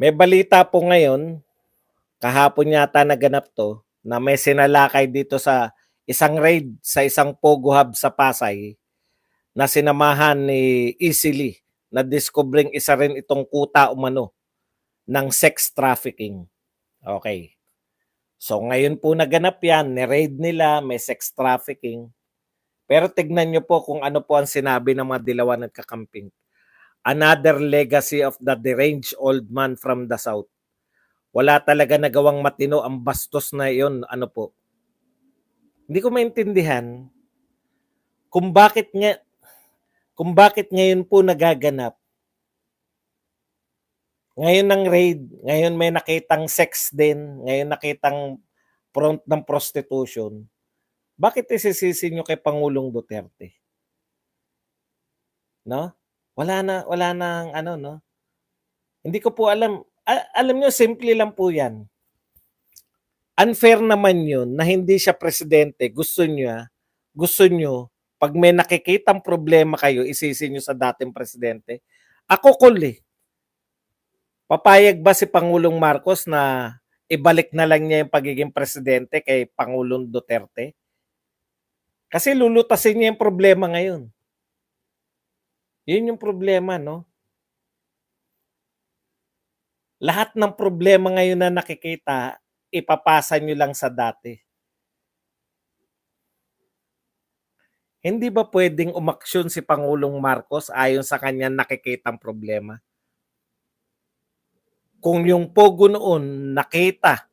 May balita po ngayon, kahapon yata naganap 'to, na may sinalakay dito sa isang raid sa isang Pogo Hub sa Pasay na sinamahan ni Easily. Nadiskubring isa rin itong kuta umano ng sex trafficking. Okay. So ngayon po naganap yan, ni-raid nila, may sex trafficking. Pero tignan nyo po kung ano po ang sinabi ng mga dilawan at kakamping. Another legacy of the deranged old man from the south. Wala talaga nagawang matino ang bastos na iyon. Ano po? Hindi ko maintindihan kung bakit ngayon po nagaganap. Ngayon ng raid, ngayon may nakitang sex din, ngayon nakitang front ng prostitution. Bakit isisisi nyo kay Pangulong Duterte? No? Wala na ano, no? Hindi ko po alam. Alam nyo, simple lang po yan. Unfair naman yun na hindi siya presidente. Gusto nyo, pag may nakikitang problema kayo, isisi nyo sa dating presidente. Ako cool. Papayag ba si Pangulong Marcos na ibalik na lang niya yung pagiging presidente kay Pangulong Duterte? Kasi lulutasin niya yung problema ngayon. Yun yung problema, no? Lahat ng problema ngayon na nakikita, ipapasa nyo lang sa dati. Hindi ba pwedeng umaksyon si Pangulong Marcos ayon sa kanyang nakikitang problema? Kung yung Pogo noon nakita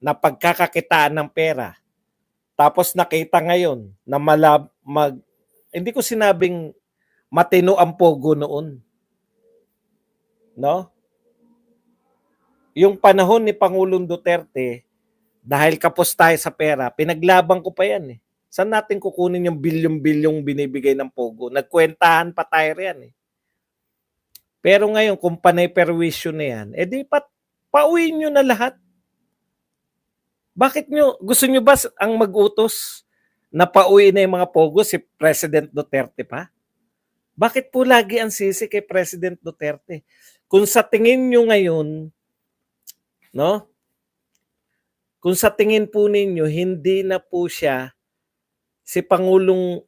na pagkakakitaan ng pera, tapos nakita ngayon na hindi ko sinabing matino ang Pogo noon. No? Yung panahon ni Pangulong Duterte, dahil kapos tayo sa pera, pinaglaban ko pa yan. Saan natin kukunin yung bilyong-bilyong binibigay ng Pogo? Nagkwentahan pa tayo riyan. Pero ngayon, kung panay perwisyo na yan, edi pauwiin nyo na lahat. Bakit gusto nyo ba ang mag-utos na pauwi na yung mga Pogo si President Duterte pa? Bakit po lagi ang sisi kay President Duterte? Kung sa tingin nyo ngayon, no? Kung sa tingin po ninyo, hindi na po siya si Pangulong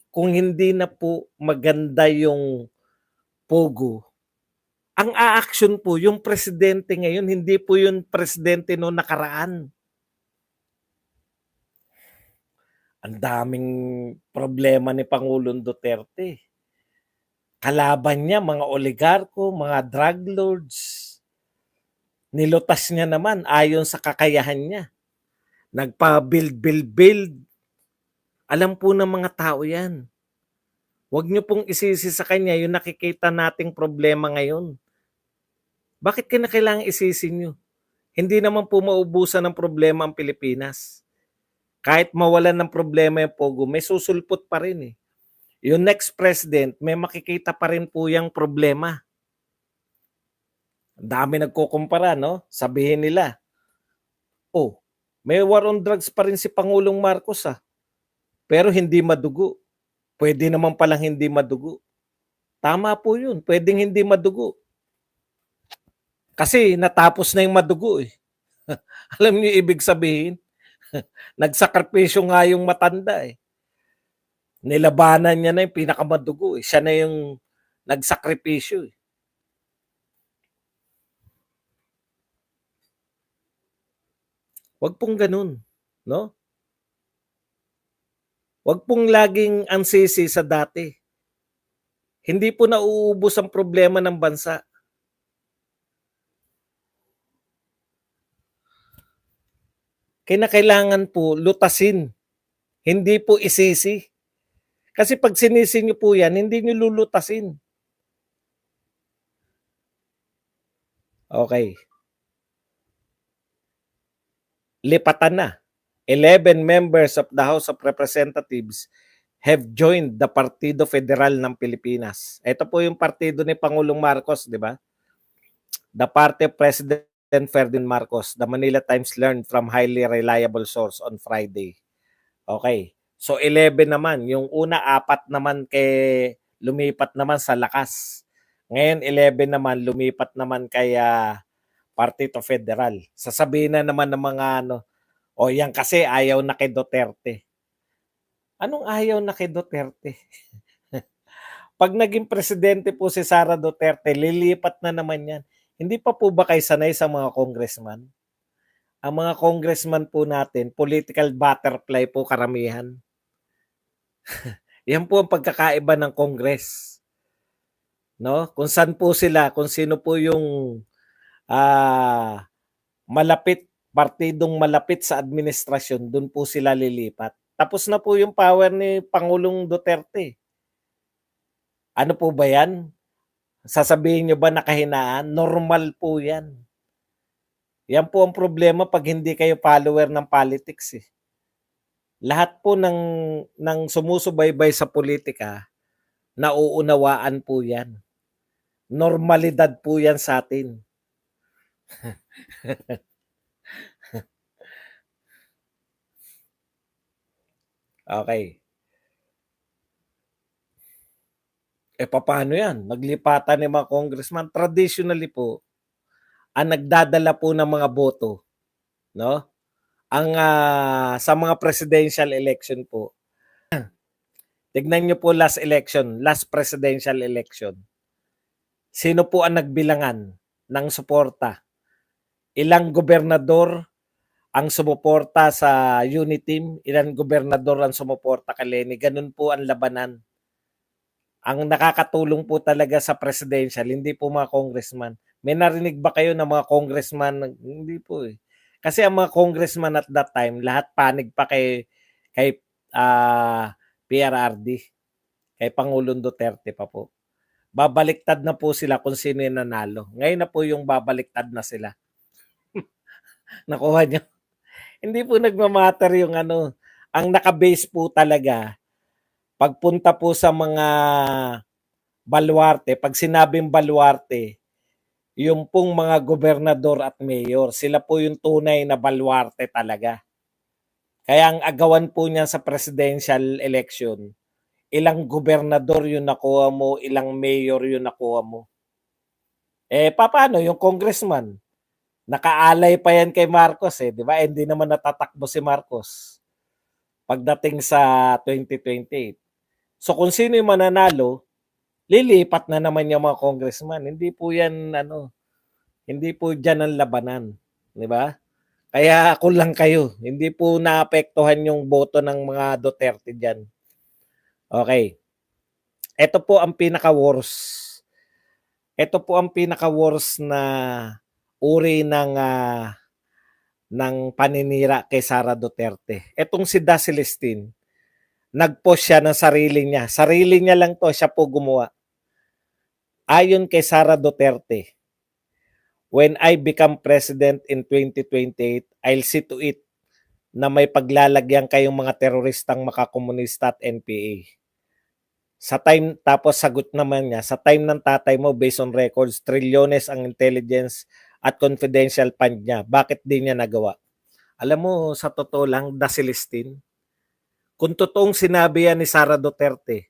kung hindi na po maganda yung Pogo, ang a-action po yung presidente ngayon, hindi po yung presidente noong nakaraan. Ang daming problema ni Pangulong Duterte. Kalaban niya mga oligarko, mga drug lords. Nilutas niya naman ayon sa kakayahan niya. Nagpa-build. Alam po ng mga tao yan. Huwag niyo pong isisi sa kanya yung nakikita nating problema ngayon. Bakit kailangan isisi niyo? Hindi naman po maubusan ng problema ang Pilipinas. Kahit mawalan ng problema yung Pogo, may susulpot pa rin. Yung next president, may makikita pa rin po yung problema. Ang dami nagkukumpara, no? Sabihin nila, may war on drugs pa rin si Pangulong Marcos, pero hindi madugo. Pwede naman palang hindi madugo. Tama po yun, pwedeng hindi madugo. Kasi natapos na yung madugo. Alam niyo ibig sabihin? Nagsakripisyo nga yung matanda. Nilabanan niya na yung pinakamadugo. Siya na yung nagsakripisyo. Huwag pong ganun, no? Huwag pong laging ang sisi sa dati. Hindi po nauubos ang problema ng bansa. Kailangan po lutasin. Hindi po isisi. Kasi pag sinisi nyo po yan, hindi nyo lulutasin. Okay. Lipatan na. 11 members of the House of Representatives have joined the Partido Federal ng Pilipinas. Ito po yung partido ni Pangulong Marcos, di ba? The party of President Ferdinand Marcos. The Manila Times learned from highly reliable source on Friday. Okay. So 11 naman. Yung una, 4 naman lumipat naman sa lakas. Ngayon 11 naman lumipat naman kay Partido Federal. Sasabihin na naman ng mga o yan kasi ayaw na kay Duterte. Anong ayaw na kay Duterte? Pag naging presidente po si Sara Duterte, lilipat na naman yan. Hindi pa po ba kayo sanay sa mga congressman? Ang mga congressman po natin, political butterfly po karamihan. Yan po ang pagkakaiba ng Congress. No? Kung saan po sila, kung sino po yung partidong malapit sa administrasyon, doon po sila lilipat. Tapos na po yung power ni Pangulong Duterte. Ano po ba yan? Sasabihin nyo ba na kahinaan? Normal po yan. Yan po ang problema pag hindi kayo follower ng politics eh. Lahat po ng sumusubaybay sa politika, nauunawaan po yan. Normalidad po yan sa atin. Okay. Paano yan? Naglipatan ng mga congressman. Traditionally po, ang nagdadala po ng mga boto, no? Ang sa mga presidential election po. Tignan niyo po last presidential election. Sino po ang nagbilangan ng suporta? Ilang gobernador ang sumuporta sa Uniteam, ilang gobernador ang sumuporta kay Leni. Ganun po ang labanan. Ang nakakatulong po talaga sa presidential, hindi po mga congressman. May narinig ba kayo ng mga congressman? Hindi po eh. Kasi ang mga congressman at that time, lahat panig pa kay PRRD, kay Pangulong Duterte pa po. Babaliktad na po sila kung sino yung nanalo. Ngayon na po yung babaliktad na sila. Nakuha nyo? Hindi po nagmamatter yung ang nakabase po talaga, pagpunta po sa mga baluarte, pag sinabing baluarte, yung pong mga gobernador at mayor, sila po yung tunay na baluarte talaga. Kaya ang agawan po niya sa presidential election, ilang gobernador yung nakuha mo, ilang mayor yung nakuha mo. Paano yung congressman? Nakaalay pa yan kay Marcos di ba? Hindi naman natatakbo si Marcos pagdating sa 2028. So kung sino yung mananalo, lilipat na naman yung mga congressman. Hindi po yan hindi po diyan ang labanan, di ba? Kaya ako lang kayo, hindi po naapektuhan yung boto ng mga Duterte diyan. Okay. Ito po ang pinaka-worst. Ito po ang pinaka-worst na uri ng paninira kay Sara Duterte. Etong si Da Celestine, nag-post siya ng sarili niya. Sarili niya lang to, siya po gumawa. Ayon kay Sara Duterte, when I become president in 2028, I'll see to it na may paglalagyan kayong mga teroristang makakomunista at NPA. Tapos sagot naman niya, sa time ng tatay mo, based on records, trilyones ang intelligence at confidential fund niya. Bakit di niya nagawa? Alam mo, sa totoo lang, Da Celestine, kung totoong sinabi yan ni Sara Duterte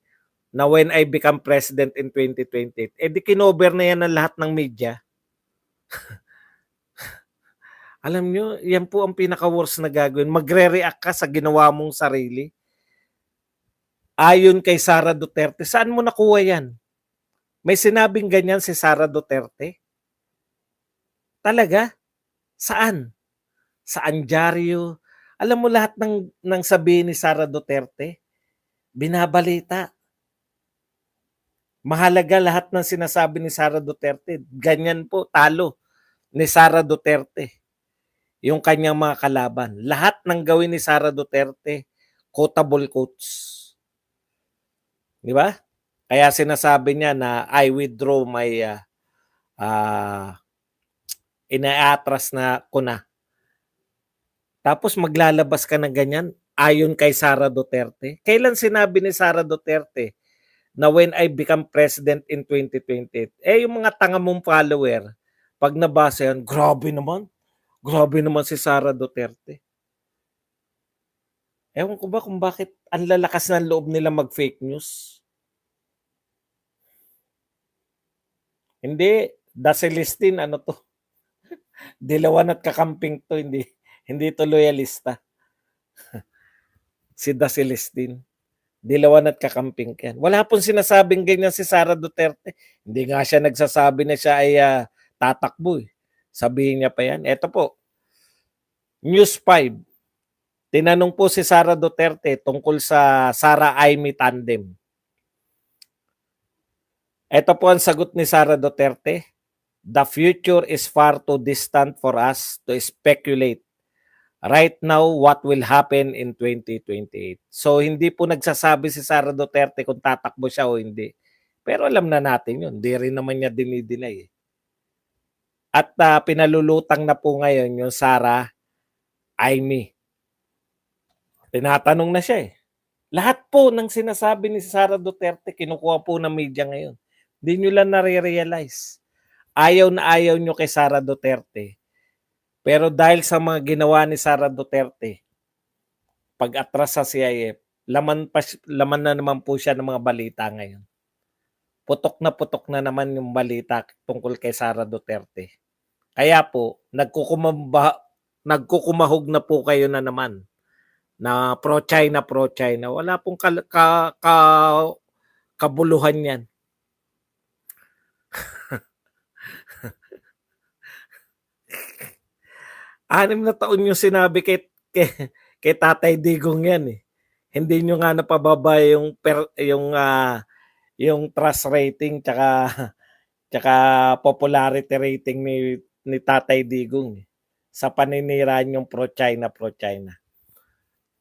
na when I become president in 2028, di kinover na yan ng lahat ng media. Alam nyo, yan po ang pinaka-worst na gagawin. Magre-react ka sa ginawa mong sarili. Ayon kay Sara Duterte, saan mo nakuha yan? May sinabing ganyan si Sara Duterte? Talaga? Saan? Sa Anjaryo? Alam mo lahat ng sabihin ni Sara Duterte? Binabalita. Mahalaga lahat ng sinasabi ni Sara Duterte. Ganyan po, talo ni Sara Duterte. Yung kanyang mga kalaban. Lahat ng gawin ni Sara Duterte, quotable quotes. Di ba? Kaya sinasabi niya na I withdraw my inaatras na ko na. Tapos maglalabas ka ng ganyan ayon kay Sara Duterte. Kailan sinabi ni Sara Duterte na when I become president in 2028? Yung mga tanga mong follower, pag nabasa yan, grabe naman si Sara Duterte. Ewan ko ba kung bakit ang lalakas ng loob nila mag-fake news. Hindi, Da Celestine, Dilawan at kakamping to, hindi to loyalista. Si Da Celestine. Dilawan at kakamping yan. Wala pong sinasabing ganyan si Sara Duterte. Hindi nga siya nagsasabi na siya ay tatakbo. Sabihin niya pa yan. Eto po, News 5. Tinanong po si Sara Duterte tungkol sa Sara Amy tandem. Ito po ang sagot ni Sara Duterte. The future is far too distant for us to speculate right now what will happen in 2028. So hindi po nagsasabi si Sara Duterte kung tatakbo siya o hindi. Pero alam na natin yun. Hindi rin naman niya dinidinay. At pinalulutang na po ngayon yung Sara Amy. Tinatanong na siya eh. Lahat po ng sinasabi ni Sara Duterte, kinukuha po ng media ngayon. Hindi nyo lang nare-realize. Ayaw na ayaw nyo kay Sara Duterte. Pero dahil sa mga ginawa ni Sara Duterte, pag-atras sa CIF, laman na naman po siya ng mga balita ngayon. Putok na naman yung balita tungkol kay Sara Duterte. Kaya po, nagkukumahog na po kayo na naman na pro-China. Wala pong kabuluhan yan. Anim na taon yung sinabi kay Tatay Digong yan eh. Hindi nyo nga napababa yung trust rating tsaka popularity rating ni Tatay Digong eh, sa paniniraan yung pro-China.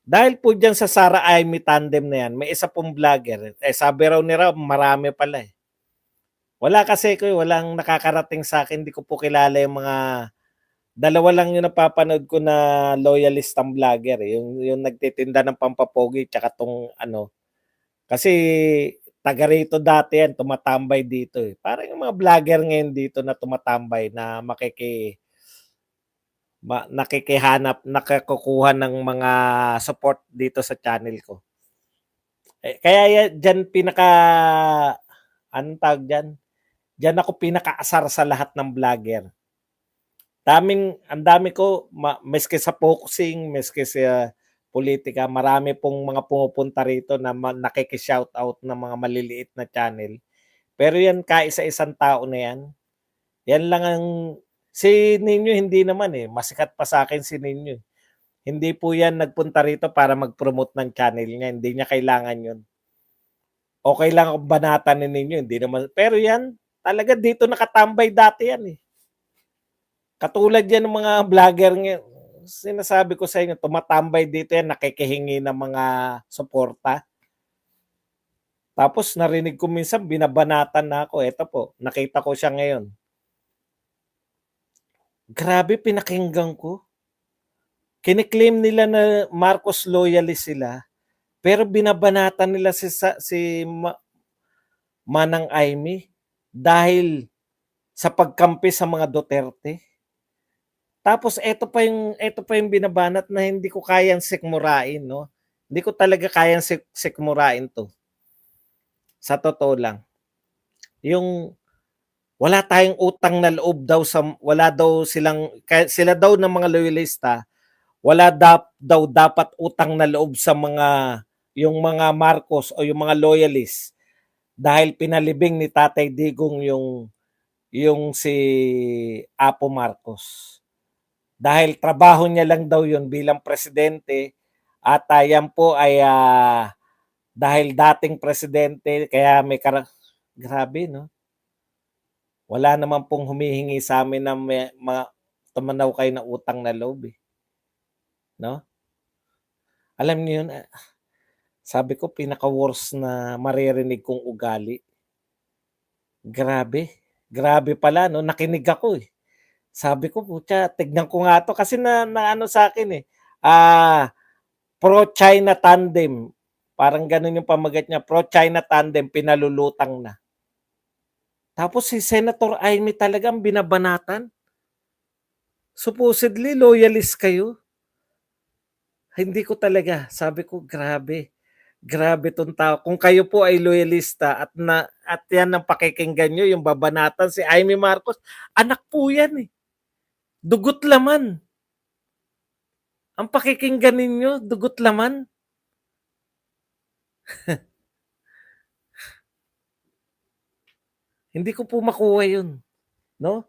Dahil po dyan sa Sara Amy tandem na yan, may isa pong vlogger. Sabi raw ni Rob, marami pala eh. Wala kasi ko, walang nakakarating sa akin. Hindi ko po kilala yung mga, dalawa lang yung napapanood ko na loyalistang vlogger eh. Yung nagtitinda ng pampapogi tsaka tong ano. Kasi taga rito dati yan, tumatambay dito eh. Parang yung mga vlogger ngayon dito na tumatambay na nakikihanap, nakakukuha ng mga support dito sa channel ko. Kaya dyan anong tawag dyan? Dyan ako pinakaasar sa lahat ng vlogger. Ang dami ko, meski sa boxing, meski sa politika, marami pong mga pumupunta rito na nakikishoutout ng mga maliliit na channel. Pero yan, kaisa-isang tao na yan. Yan lang ang si Ninyo hindi naman eh. Masikat pa sa akin si Ninyo. Hindi po yan nagpunta rito para mag-promote ng channel niya. Hindi niya kailangan yun. Okay lang ang banatan ni Ninyo. Hindi naman. Pero yan, talaga dito nakatambay dati yan eh. Katulad yan ng mga vlogger ngayon. Sinasabi ko sa inyo, tumatambay dito yan, nakikihingi ng mga suporta. Tapos narinig ko minsan, binabanatan na ako. Ito po, nakita ko siya ngayon. Grabe, pinakinggan ko. Kiniklaim nila na Marcos loyalist sila, pero binabanatan nila si Manang Amy dahil sa pagkampi sa mga Duterte. Tapos ito pa yung binabanat na hindi ko kayang sikmurain, no? Hindi ko talaga kayang sikmurain to. Sa totoo lang. Yung wala tayong utang na loob daw sila daw ng mga loyalista, wala daw dapat utang na loob sa yung mga Marcos o yung mga loyalist dahil pinalibing ni Tatay Digong yung si Apo Marcos. Dahil trabaho niya lang daw yun bilang presidente at yan po ay dahil dating presidente kaya may grabe no. Wala naman pong humihingi sa amin na tumanaw kayo na utang na loob eh. No? Alam niyo yun, sabi ko pinaka-worst na maririnig kong ugali. Grabe pala no, nakinig ako eh. Sabi ko, putya, tignan ko nga to kasi na ano sa akin eh. Pro-China tandem. Parang ganun yung pamagat niya, pro-China tandem, pinalulutang na. Tapos si Senator Amy talagang binabanatan. Supposedly, loyalist kayo. Hindi ko talaga. Sabi ko, grabe. Grabe tong tao. Kung kayo po ay loyalista at yan ang pakikinggan nyo, yung babanatan si Amy Marcos, anak po yan eh. Dugot laman. Ang pakikinggan ninyo, dugot laman. Hindi ko po makuha yun. No?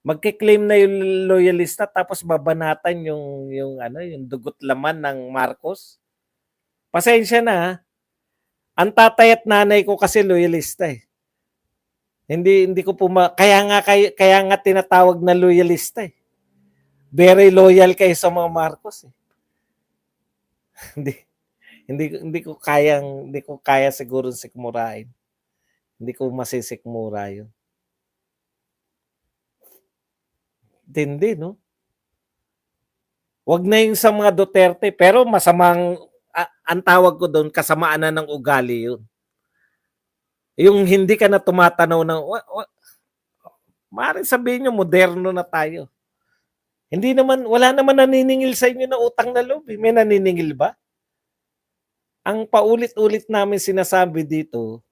Magke-claim na yung loyalista tapos babanatan yung dugot laman ng Marcos. Pasensya na ha. Ang tatay at nanay ko kasi loyalista eh. Hindi ko po kaya nga tinatawag na loyalista eh. Very loyal kayo sa mga Marcos eh. hindi hindi ko kaya siguro sikmurain. Hindi ko masisikmura yun. Hindi, no? Wag na yung sa mga Duterte, pero masamang, ang tawag ko doon, kasamaan na ng ugali yun. Yung hindi ka na tumatanaw ng, maaaring sabihin nyo, moderno na tayo. Hindi naman, wala naman naniningil sa inyo na utang na loob. May naniningil ba? Ang paulit-ulit namin sinasabi dito,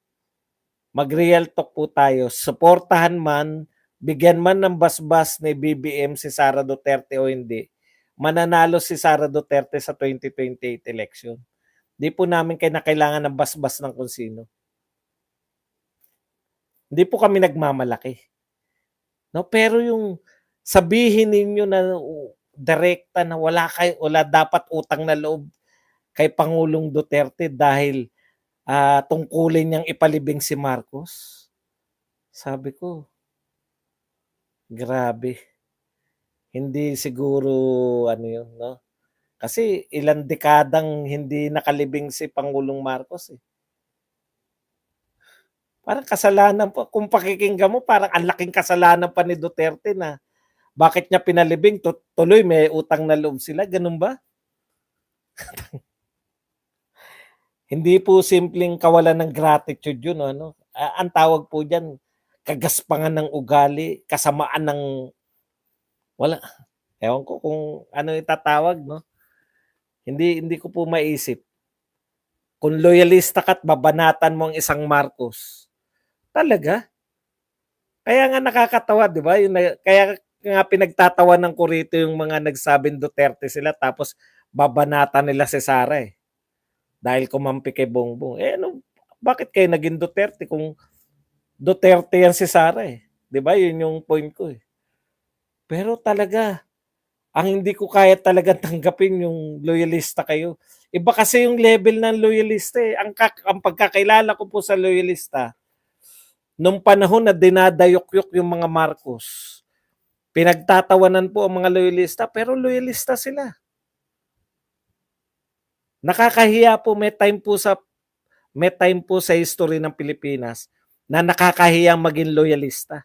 mag-real talk po tayo, suportahan man, bigyan man ng basbas ni BBM si Sara Duterte o hindi, mananalo si Sara Duterte sa 2028 election. Di po namin kailangan ng basbas ng kung sino. Hindi po kami nagmamalaki. No, pero yung sabihin ninyo na direkta na wala dapat utang na loob kay Pangulong Duterte dahil tungkulin niyang ipalibing si Marcos. Sabi ko, grabe. Hindi siguro ano yun, no? Kasi ilang dekadang hindi nakalibing si Pangulong Marcos eh. Parang kasalanan pa, kung pakikinggan mo, parang ang laking kasalanan pa ni Duterte na bakit niya pinalibing, tuloy may utang na loob sila, ganun ba? Hindi po simpleng kawalan ng gratitude yun, ano? Ang tawag po diyan, kagaspangan ng ugali, kasamaan ng wala. Ewan ko kung ano itatawag, no? Hindi ko po maisip. Kung loyalista ka at babanatan mo ang isang Marcos, talaga? Kaya nga nakakatawa, di ba? Kaya nga pinagtatawan ko rito yung mga nagsabing Duterte sila tapos babanatan nila si Sara eh. Dahil kumampi kay Bongbong. Eh ano, bakit kayo naging Duterte kung Duterte yan si Sara eh? Di ba? Yun yung point ko eh. Pero talaga, ang hindi ko kaya talagang tanggapin yung loyalista kayo. Iba kasi yung level ng loyalista eh. Ang pagkakailala ko po sa loyalista, nung panahon na dinadayok-yok yung mga Marcos, pinagtatawanan po ang mga loyalista, pero loyalista sila. Nakakahiya po, may time po sa history ng Pilipinas na nakakahiyang maging loyalista.